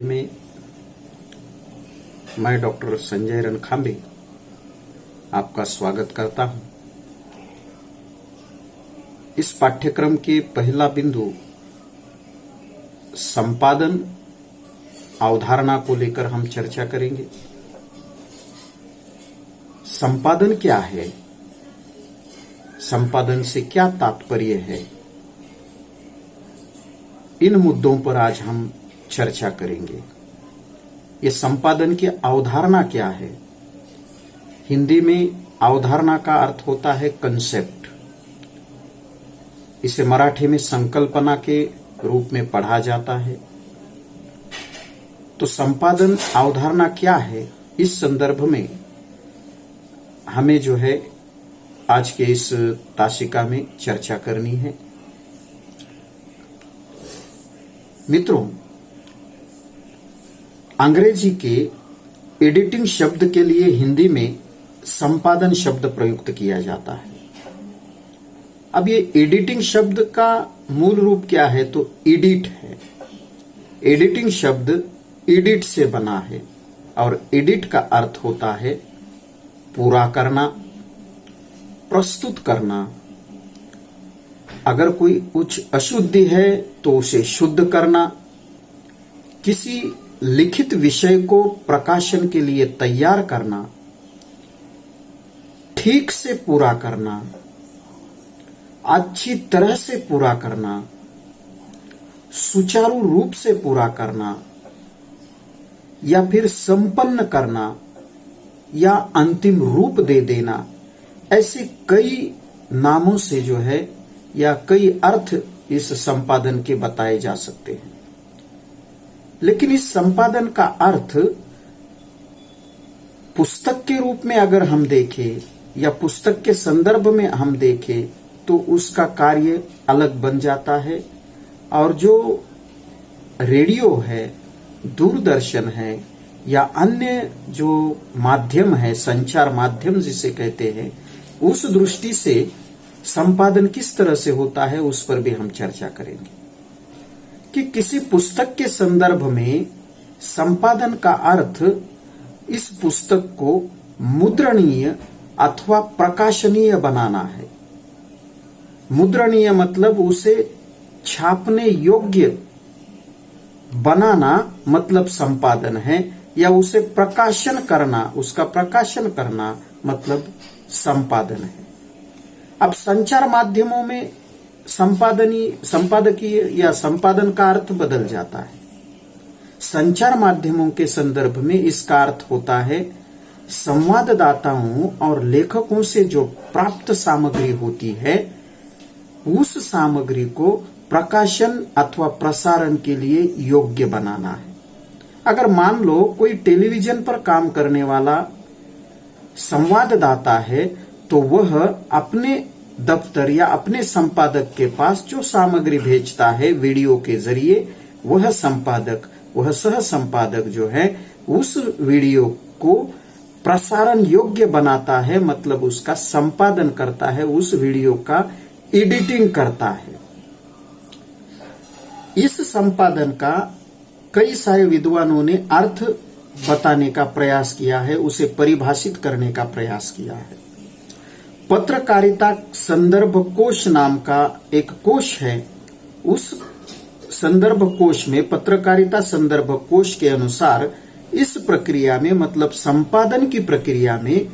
में मैं डॉक्टर संजय रणखांबे आपका स्वागत करता हूं। इस पाठ्यक्रम के पहला बिंदु संपादन अवधारणा को लेकर हम चर्चा करेंगे। संपादन क्या है, संपादन से क्या तात्पर्य है, इन मुद्दों पर आज हम चर्चा करेंगे। ये संपादन की अवधारणा क्या है? हिंदी में अवधारणा का अर्थ होता है कंसेप्ट। इसे मराठी में संकल्पना के रूप में पढ़ा जाता है। तो संपादन अवधारणा क्या है, इस संदर्भ में हमें जो है आज के इस ताशिका में चर्चा करनी है। मित्रों, अंग्रेजी के एडिटिंग शब्द के लिए हिंदी में संपादन शब्द प्रयुक्त किया जाता है। अब ये एडिटिंग शब्द का मूल रूप क्या है, तो एडिट है। एडिटिंग शब्द एडिट से बना है और एडिट का अर्थ होता है पूरा करना, प्रस्तुत करना। अगर कोई कुछ अशुद्धि है तो उसे शुद्ध करना, किसी लिखित विषय को प्रकाशन के लिए तैयार करना, ठीक से पूरा करना, अच्छी तरह से पूरा करना, सुचारू रूप से पूरा करना, या फिर संपन्न करना, या अंतिम रूप दे देना। ऐसे कई नामों से जो है या कई अर्थ इस संपादन के बताए जा सकते हैं। लेकिन इस संपादन का अर्थ पुस्तक के रूप में अगर हम देखें या पुस्तक के संदर्भ में हम देखें तो उसका कार्य अलग बन जाता है। और जो रेडियो है, दूरदर्शन है या अन्य जो माध्यम है, संचार माध्यम जिसे कहते हैं, उस दृष्टि से संपादन किस तरह से होता है उस पर भी हम चर्चा करेंगे। कि किसी पुस्तक के संदर्भ में संपादन का अर्थ इस पुस्तक को मुद्रणीय अथवा प्रकाशनीय बनाना है। मुद्रणीय मतलब उसे छापने योग्य बनाना मतलब संपादन है, या उसे प्रकाशन करना, उसका प्रकाशन करना मतलब संपादन है। अब संचार माध्यमों में संपादकीय या संपादन का अर्थ बदल जाता है। संचार माध्यमों के संदर्भ में इसका अर्थ होता है संवाददाताओं और लेखकों से जो प्राप्त सामग्री होती है, उस सामग्री को प्रकाशन अथवा प्रसारण के लिए योग्य बनाना है। अगर मान लो कोई टेलीविजन पर काम करने वाला संवाददाता है तो वह अपने दफ्तर या अपने संपादक के पास जो सामग्री भेजता है वीडियो के जरिए, वह संपादक, वह सह संपादक जो है उस वीडियो को प्रसारण योग्य बनाता है, मतलब उसका संपादन करता है, उस वीडियो का एडिटिंग करता है। इस संपादन का कई सारे विद्वानों ने अर्थ बताने का प्रयास किया है, उसे परिभाषित करने का प्रयास किया है। पत्रकारिता संदर्भ कोश नाम का एक कोश है। उस संदर्भ कोश में, पत्रकारिता संदर्भ कोश के अनुसार इस प्रक्रिया में, मतलब संपादन की प्रक्रिया में,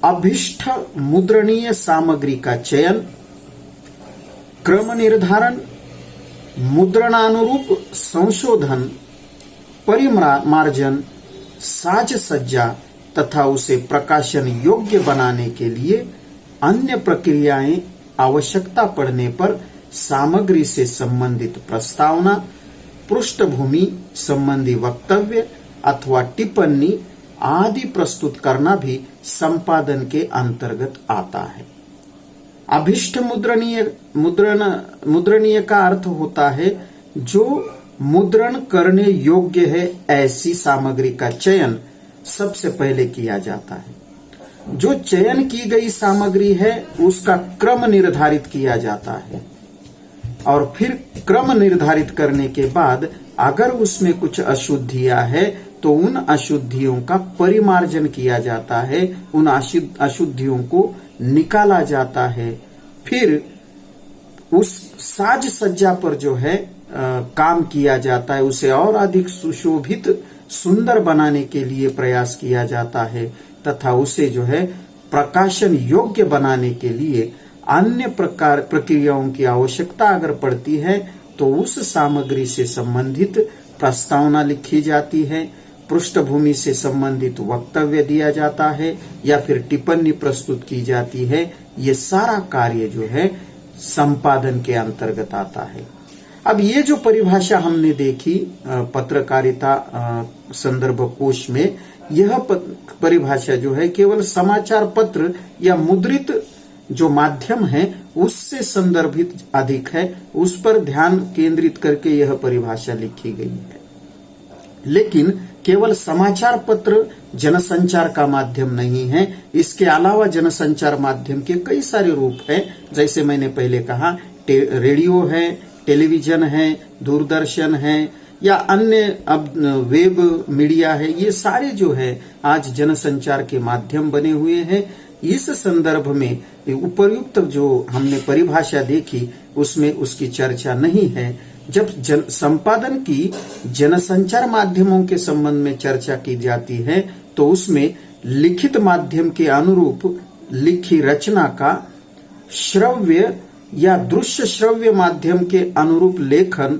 अभिष्ट मुद्रणीय सामग्री का चयन, क्रम निर्धारण, मुद्रणानुरूप संशोधन, परिमार्जन, साज सज्जा तथा उसे प्रकाशन योग्य बनाने के लिए अन्य प्रक्रियाएं आवश्यकता पड़ने पर सामग्री से संबंधित प्रस्तावना, पृष्ठभूमि संबंधी वक्तव्य अथवा टिप्पणी आदि प्रस्तुत करना भी संपादन के अंतर्गत आता है। अभिष्ट मुद्रणीय का अर्थ होता है जो मुद्रण करने योग्य है, ऐसी सामग्री का चयन सबसे पहले किया जाता है। जो चयन की गई सामग्री है उसका क्रम निर्धारित किया जाता है और फिर क्रम निर्धारित करने के बाद अगर उसमें कुछ अशुद्धियां है तो उन अशुद्धियों का परिमार्जन किया जाता है, उन अशुद्धियों को निकाला जाता है। फिर उस साज सज्जा पर जो है काम किया जाता है, उसे और अधिक सुशोभित सुंदर बनाने के लिए प्रयास किया जाता है तथा उसे जो है प्रकाशन योग्य बनाने के लिए अन्य प्रकार प्रक्रियाओं की आवश्यकता अगर पड़ती है तो उस सामग्री से संबंधित प्रस्तावना लिखी जाती है, पृष्ठभूमि से संबंधित वक्तव्य दिया जाता है या फिर टिप्पणी प्रस्तुत की जाती है। ये सारा कार्य जो है संपादन के अंतर्गत आता है। अब ये जो परिभाषा हमने देखी पत्रकारिता संदर्भ कोश में, यह परिभाषा जो है केवल समाचार पत्र या मुद्रित जो माध्यम है उससे संदर्भित अधिक है, उस पर ध्यान केंद्रित करके यह परिभाषा लिखी गई है। लेकिन केवल समाचार पत्र जनसंचार का माध्यम नहीं है, इसके अलावा जनसंचार माध्यम के कई सारे रूप हैं। जैसे मैंने पहले कहा, रेडियो है, टेलीविजन है, दूरदर्शन है या अन्य अब वेब मीडिया है, ये सारे जो है आज जनसंचार के माध्यम बने हुए हैं। इस संदर्भ में उपर्युक्त जो हमने परिभाषा देखी उसमें उसकी चर्चा नहीं है। जब संपादन की जनसंचार माध्यमों के संबंध में चर्चा की जाती है तो उसमें लिखित माध्यम के अनुरूप लिखी रचना का, श्रव्य या दृश्य श्रव्य माध्यम के अनुरूप लेखन,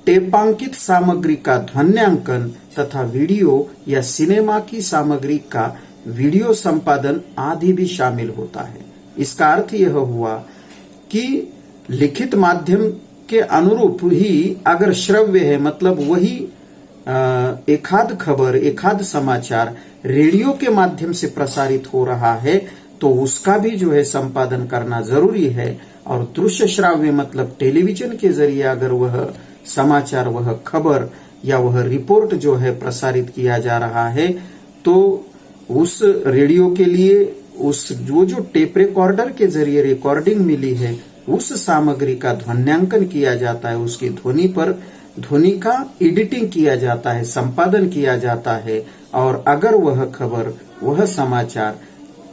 टेपांकित सामग्री का ध्वन्यांकन तथा वीडियो या सिनेमा की सामग्री का वीडियो संपादन आदि भी शामिल होता है। इसका अर्थ यह हुआ कि लिखित माध्यम के अनुरूप ही अगर श्रव्य है, मतलब वही एकाध खबर, एकाध समाचार रेडियो के माध्यम से प्रसारित हो रहा है तो उसका भी जो है संपादन करना जरूरी है। और दृश्य श्राव्य मतलब टेलीविजन के जरिए अगर वह समाचार, वह खबर या वह रिपोर्ट जो है प्रसारित किया जा रहा है तो उस रेडियो के लिए उस जो टेप रिकॉर्डर के जरिए रिकॉर्डिंग मिली है उस सामग्री का ध्वन्यांकन किया जाता है, उसकी ध्वनि का एडिटिंग किया जाता है, संपादन किया जाता है। और अगर वह खबर, वह समाचार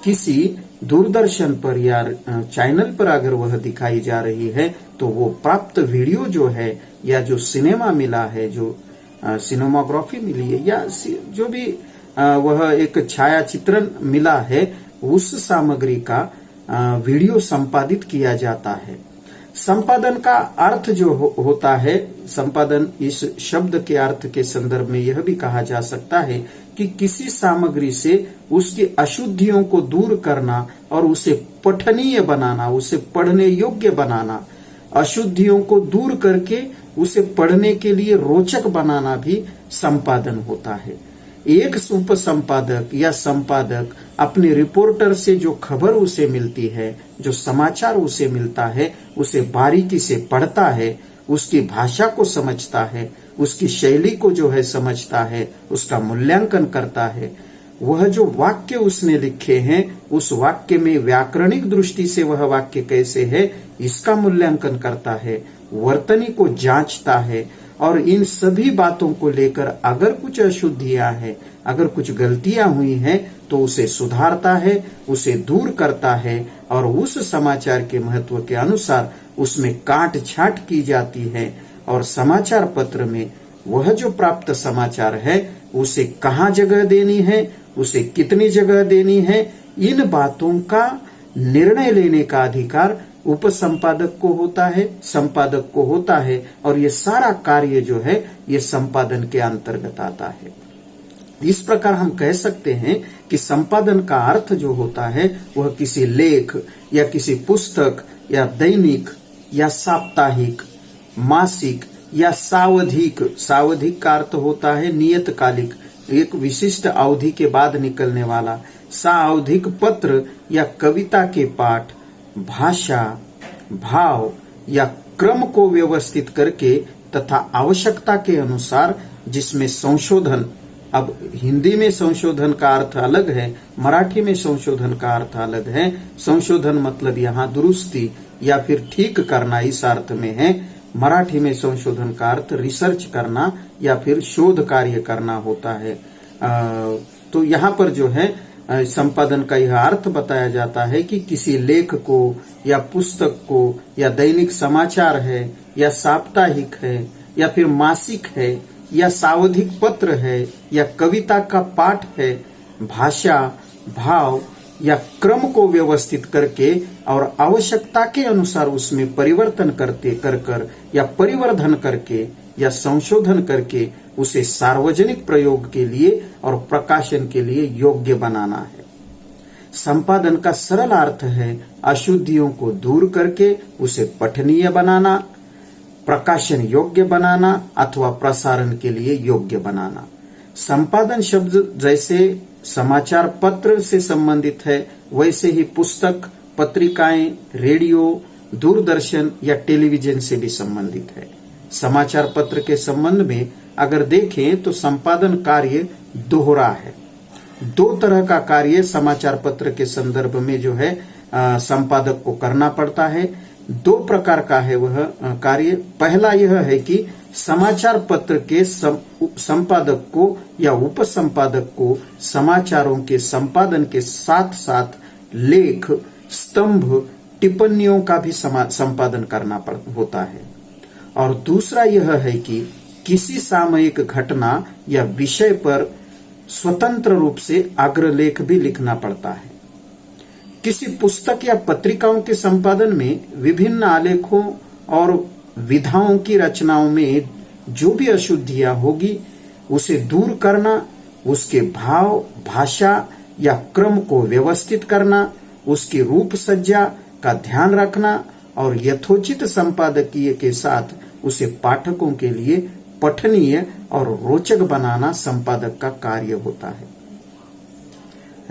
किसी दूरदर्शन पर या चैनल पर अगर वह दिखाई जा रही है तो वो प्राप्त वीडियो जो है या जो सिनेमा मिला है, जो सिनेमाग्राफी मिली है या जो भी वह एक छाया चित्रण मिला है, उस सामग्री का वीडियो संपादित किया जाता है। संपादन का अर्थ जो होता है, संपादन इस शब्द के अर्थ के संदर्भ में यह भी कहा जा सकता है कि किसी सामग्री से उसकी अशुद्धियों को दूर करना और उसे पठनीय बनाना, उसे पढ़ने योग्य बनाना, अशुद्धियों को दूर करके उसे पढ़ने के लिए रोचक बनाना भी संपादन होता है। एक उप संपादक या संपादक अपने रिपोर्टर से जो खबर उसे मिलती है, जो समाचार उसे मिलता है, उसे बारीकी से पढ़ता है, उसकी भाषा को समझता है, उसकी शैली को जो है समझता है, उसका मूल्यांकन करता है। वह जो वाक्य उसने लिखे हैं उस वाक्य में व्याकरणिक दृष्टि से वह वाक्य कैसे है इसका मूल्यांकन करता है, वर्तनी को जांचता है और इन सभी बातों को लेकर अगर कुछ अशुद्धियां हैं, अगर कुछ गलतियां हुई हैं तो उसे सुधारता है, उसे दूर करता है और उस समाचार के महत्व के अनुसार उसमें काट छांट की जाती है। और समाचार पत्र में वह जो प्राप्त समाचार है उसे कहाँ जगह देनी है, उसे कितनी जगह देनी है, इन बातों का निर्णय लेने का अधिकार उप संपादक को होता है, संपादक को होता है। और ये सारा कार्य जो है ये संपादन के अंतर्गत आता है। इस प्रकार हम कह सकते हैं कि संपादन का अर्थ जो होता है वह किसी लेख या किसी पुस्तक या दैनिक या साप्ताहिक, मासिक या सावधिक, सावधिक का अर्थ होता है नियतकालिक, एक विशिष्ट अवधि के बाद निकलने वाला, सावधिक पत्र या कविता के पाठ, भाषा, भाव या क्रम को व्यवस्थित करके तथा आवश्यकता के अनुसार जिसमें संशोधन, अब हिंदी में संशोधन का अर्थ अलग है, मराठी में संशोधन का अर्थ अलग है। संशोधन मतलब यहाँ दुरुस्ती या फिर ठीक करना इस अर्थ में है। मराठी में संशोधन का अर्थ रिसर्च करना या फिर शोध कार्य करना होता है। तो यहाँ पर जो है संपादन का यह अर्थ बताया जाता है कि किसी लेख को या पुस्तक को या दैनिक समाचार है या साप्ताहिक है या फिर मासिक है या सावधिक पत्र है या कविता का पाठ है, भाषा, भाव या क्रम को व्यवस्थित करके और आवश्यकता के अनुसार उसमें परिवर्तन कर या परिवर्धन करके या संशोधन करके उसे सार्वजनिक प्रयोग के लिए और प्रकाशन के लिए योग्य बनाना है। संपादन का सरल अर्थ है अशुद्धियों को दूर करके उसे पठनीय बनाना, प्रकाशन योग्य बनाना अथवा प्रसारण के लिए योग्य बनाना। संपादन शब्द जैसे समाचार पत्र से संबंधित है, वैसे ही पुस्तक, पत्रिकाएं, रेडियो, दूरदर्शन या टेलीविजन से भी संबंधित है। समाचार पत्र के संबंध में अगर देखें तो संपादन कार्य दोहरा है। दो तरह का कार्य समाचार पत्र के संदर्भ में जो है संपादक को करना पड़ता है। दो प्रकार का है वह कार्य। पहला यह है कि समाचार पत्र के संपादक को या उपसंपादक को समाचारों के संपादन के साथ साथ लेख, स्तंभ, टिप्पणियों का भी संपादन करना होता है। और दूसरा यह है कि किसी सामयिक घटना या विषय पर स्वतंत्र रूप से अग्रलेख भी लिखना पड़ता है। किसी पुस्तक या पत्रिकाओं के संपादन में विभिन्न आलेखों और विधाओं की रचनाओं में जो भी अशुद्धियां होगी उसे दूर करना, उसके भाव, भाषा या क्रम को व्यवस्थित करना, उसकी रूप सज्जा का ध्यान रखना और यथोचित संपादकीय के साथ उसे पाठकों के लिए पठनीय और रोचक बनाना संपादक का कार्य होता है।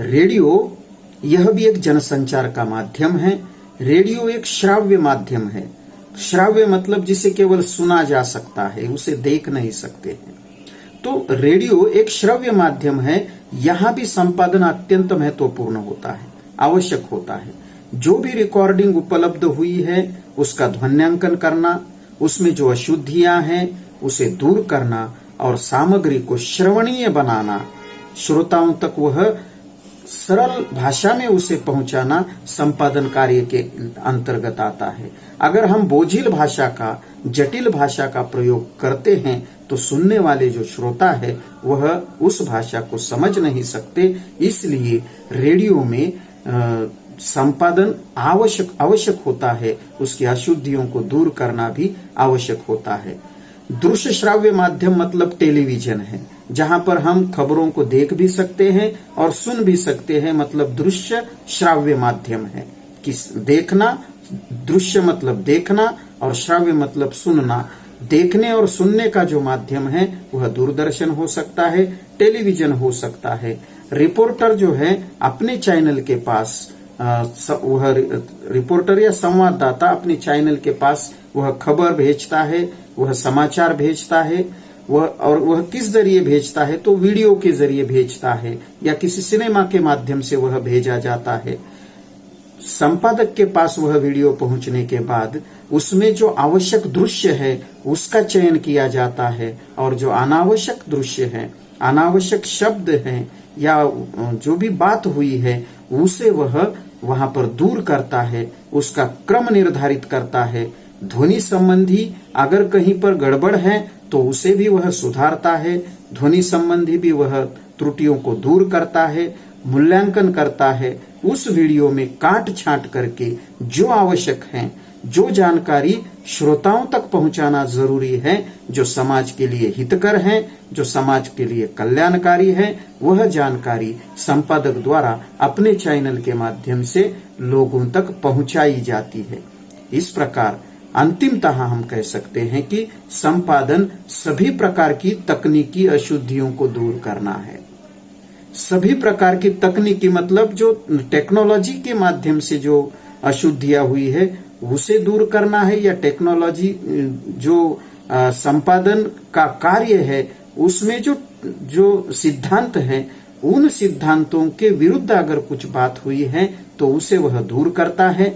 रेडियो यह भी एक जनसंचार का माध्यम है। रेडियो एक श्राव्य माध्यम है। श्राव्य मतलब जिसे केवल सुना जा सकता है, उसे देख नहीं सकते हैं। तो रेडियो एक श्रव्य माध्यम है। यहां भी संपादन अत्यंत महत्वपूर्ण होता है, आवश्यक होता है। जो भी रिकॉर्डिंग उपलब्ध हुई है उसका ध्वन्यांकन करना, उसमें जो अशुद्धियां हैं उसे दूर करना और सामग्री को श्रवणीय बनाना, श्रोताओं तक वह सरल भाषा में उसे पहुंचाना संपादन कार्य के अंतर्गत आता है। अगर हम बोझिल भाषा का, जटिल भाषा का प्रयोग करते हैं तो सुनने वाले जो श्रोता है वह उस भाषा को समझ नहीं सकते। इसलिए रेडियो में संपादन आवश्यक होता है। उसकी अशुद्धियों को दूर करना भी आवश्यक होता है। दृश्य श्राव्य माध्यम मतलब टेलीविजन है, जहां पर हम खबरों को देख भी सकते हैं और सुन भी सकते हैं, मतलब दृश्य श्राव्य माध्यम है। देखना, दृश्य मतलब देखना और श्राव्य मतलब सुनना। देखने और सुनने का जो माध्यम है वह दूरदर्शन हो सकता है, टेलीविजन हो सकता है। रिपोर्टर जो है अपने चैनल के पास वह रिपोर्टर या संवाददाता अपने चैनल के पास वह खबर भेजता है, वह समाचार भेजता है, वह किस जरिए भेजता है तो वीडियो के जरिए भेजता है या किसी सिनेमा के माध्यम से वह भेजा जाता है। संपादक के पास वह वीडियो पहुंचने के बाद उसमें जो आवश्यक दृश्य है उसका चयन किया जाता है और जो अनावश्यक दृश्य है, अनावश्यक शब्द हैं या जो भी बात हुई है उसे वह वहां पर दूर करता है, उसका क्रम निर्धारित करता है। ध्वनि संबंधी अगर कहीं पर गड़बड़ है तो उसे भी वह सुधारता है। ध्वनि संबंधी भी वह त्रुटियों को दूर करता है, मूल्यांकन करता है। उस वीडियो में काट छांट करके जो आवश्यक है, जो जानकारी श्रोताओं तक पहुंचाना जरूरी है, जो समाज के लिए हितकर है, जो समाज के लिए कल्याणकारी है, वह जानकारी संपादक द्वारा अपने चैनल के माध्यम से लोगों तक पहुंचाई जाती है। इस प्रकार अंतिमतः हम कह सकते हैं कि संपादन सभी प्रकार की तकनीकी अशुद्धियों को दूर करना है। सभी प्रकार की तकनीकी मतलब जो टेक्नोलॉजी के माध्यम से जो अशुद्धियां हुई है उसे दूर करना है, या टेक्नोलॉजी जो संपादन का कार्य है उसमें जो सिद्धांत है उन सिद्धांतों के विरुद्ध अगर कुछ बात हुई है तो उसे वह दूर करता है।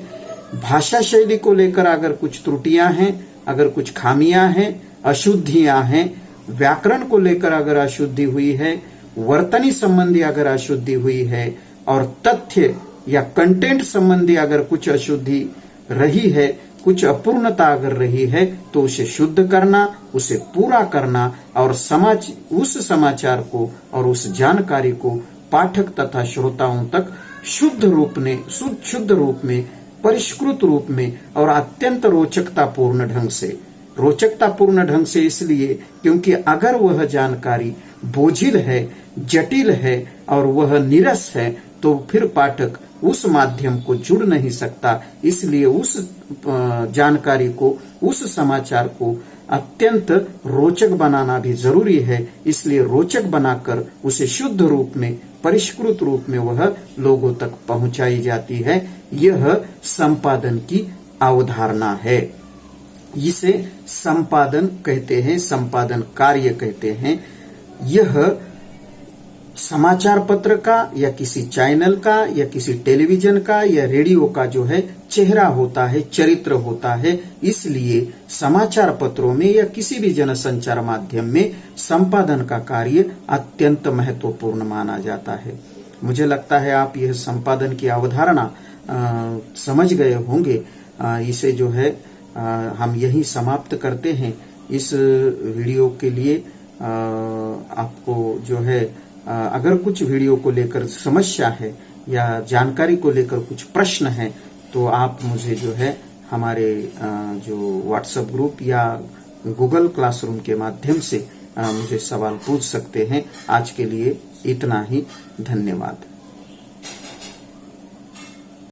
भाषा शैली को लेकर अगर कुछ त्रुटियां हैं अगर कुछ खामियां हैं, अशुद्धियां हैं, व्याकरण को लेकर अगर अशुद्धि हुई है, वर्तनी संबंधी अगर अशुद्धि हुई है, और तथ्य या कंटेंट संबंधी अगर कुछ अशुद्धि रही है, कुछ अपूर्णता अगर रही है, तो उसे शुद्ध करना, उसे पूरा करना, और उस समाचार को और उस जानकारी को पाठक तथा श्रोताओं तक शुद्ध रूप में, परिष्कृत रूप में और अत्यंत रोचकतापूर्ण ढंग से इसलिए क्योंकि अगर वह जानकारी बोझिल है, जटिल है और वह नीरस है, तो फिर पाठक उस माध्यम को जुड़ नहीं सकता। इसलिए उस जानकारी को, उस समाचार को अत्यंत रोचक बनाना भी जरूरी है। इसलिए रोचक बनाकर उसे शुद्ध रूप में, परिष्कृत रूप में वह लोगों तक पहुंचाई जाती है। यह संपादन की अवधारणा है। इसे संपादन कहते हैं, संपादन कार्य कहते हैं। यह समाचार पत्र का या किसी चैनल का या किसी टेलीविजन का या रेडियो का जो है चेहरा होता है, चरित्र होता है। इसलिए समाचार पत्रों में या किसी भी जनसंचार माध्यम में संपादन का कार्य अत्यंत महत्वपूर्ण माना जाता है। मुझे लगता है आप यह संपादन की अवधारणा समझ गए होंगे। इसे जो है हम यही समाप्त करते हैं। इस वीडियो के लिए आपको जो है अगर कुछ वीडियो को लेकर समस्या है या जानकारी को लेकर कुछ प्रश्न है, तो आप मुझे जो है हमारे जो व्हाट्सएप ग्रुप या गूगल क्लासरूम के माध्यम से मुझे सवाल पूछ सकते हैं। आज के लिए इतना ही। धन्यवाद।